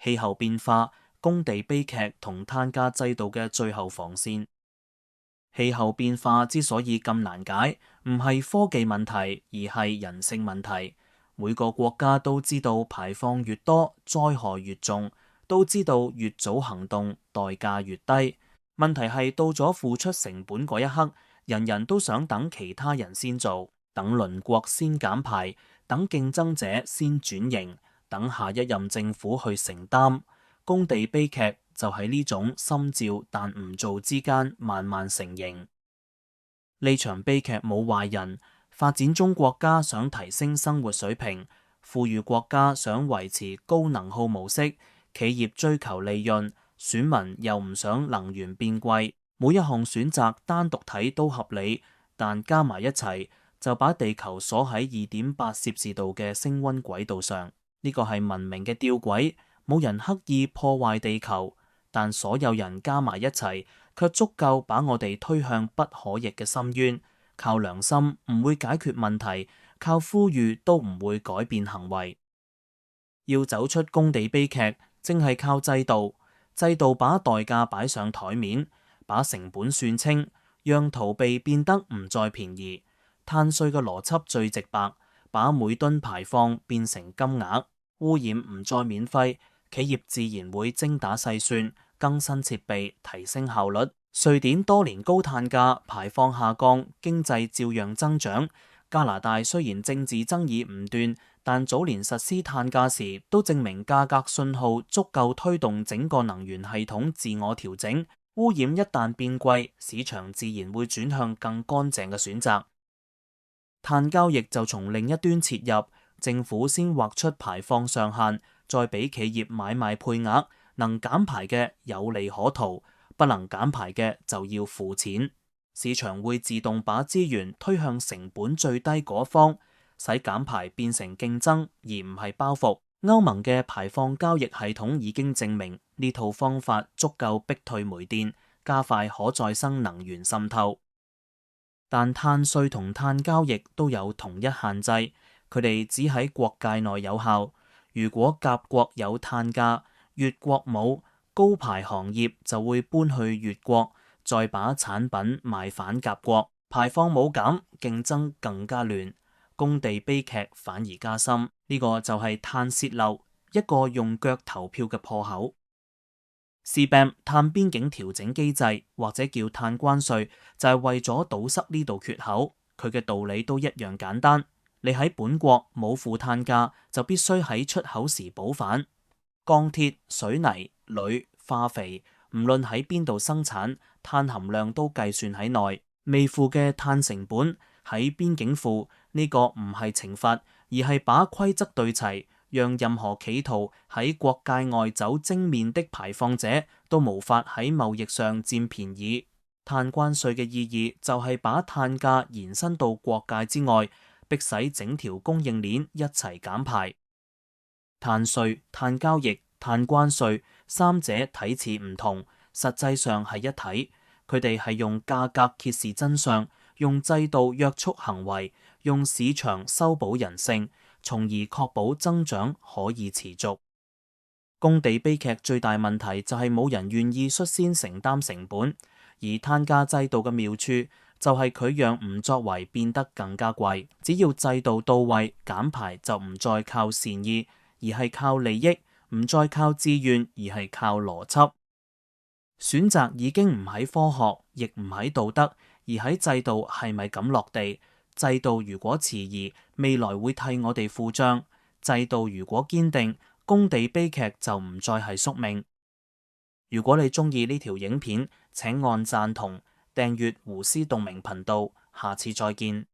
氣候變化、工地悲劇同碳價制度嘅最後防線。氣候變化之所以咁難解，唔係科技問題，而係人性問題。每個國家都知道排放越多，災害越重，都知道越早行動，代價越低。問題係到咗付出成本嗰一刻，人人都想等其他人先做，等鄰國先減排，等競爭者先轉型，等下一任政府去承擔。工地悲劇就喺呢種心照但唔做之間慢慢成形。呢場悲劇冇壞人，發展中國家想提升生活水平，富裕國家想維持高能耗模式，企業追求利潤，選民又唔想能源變貴。每一項選擇單獨睇都合理，但加埋一齊就把地球鎖喺2.8攝氏度嘅升溫軌道上。呢個係文明嘅吊詭。冇人刻意破壞地球，但所有人加埋一齊，卻足夠把我哋推向不可逆嘅深淵。靠良心唔會解決問題，靠呼籲都唔會改變行為。要走出工地悲劇，正係靠制度。制度把代價擺上台面，把成本算清，讓逃避變得唔再便宜。碳稅嘅邏輯最直白，把每噸排放變成金額，污染唔再免費。企業自然會精打細算，更新設備，提升效率。瑞典多年高碳價，排放下降，經濟照樣增長。加拿大雖然政治爭議唔斷，但早年實施碳價時，都證明價格信號足夠推動整個能源系統自我調整。污染一旦變貴，市場自然會轉向更乾淨嘅選擇。碳交易就從另一端切入，政府先劃出排放上限。再俾企業買賣配額，能減排嘅有利可圖，不能減排嘅就要付錢。市場會自動把資源推向成本最低嗰方，使減排變成競爭而唔係包袱。歐盟嘅排放交易系統已經證明呢套方法足夠逼退煤電，加快可再生能源滲透。但碳稅同碳交易都有同一限制，佢哋只喺國界內有效。如果甲國有碳價，乙國冇，高排行業就會搬去乙國，再把產品賣返甲國，排放冇減，競爭更加亂，工地悲劇反而加深。呢個就係碳洩漏，一個用腳投票嘅破口。CBAM 碳邊境調整機制或者叫碳關稅，就係為咗堵塞呢度缺口。佢嘅道理都一樣簡單。你喺本國冇付碳價，就必須喺出口時補返。鋼鐵、水泥、鋁、化肥，唔論喺邊度生產，碳含量都計算喺內。未付嘅碳成本喺邊境付，呢個唔係懲罰，而係把規則對齊，讓任何企圖喺國界外走精面的排放者都無法喺貿易上佔便宜。碳關稅嘅意義就係把碳價延伸到國界之外，迫使整條供應鏈一齊減排。碳稅、碳交易、碳關稅三者睇似唔同，實際上係一體。佢哋係用價格揭示真相，用制度約束行為，用市場修補人性，從而確保增長可以持續。工地悲劇最大問題就係冇人願意率先承擔成本，而碳價制度嘅妙處就係佢讓唔作為變得更加貴。只要制度到位，減排就唔再靠善意，而係靠利益；唔再靠自願，而係靠邏輯。選擇已經唔喺科學，亦唔喺道德，而喺制度係咪咁落地？制度如果遲疑，未來會替我哋付賬；制度如果堅定，工地悲劇就唔再係宿命。如果你中意呢條影片，請按贊同。訂閱胡思洞明頻道，下次再見。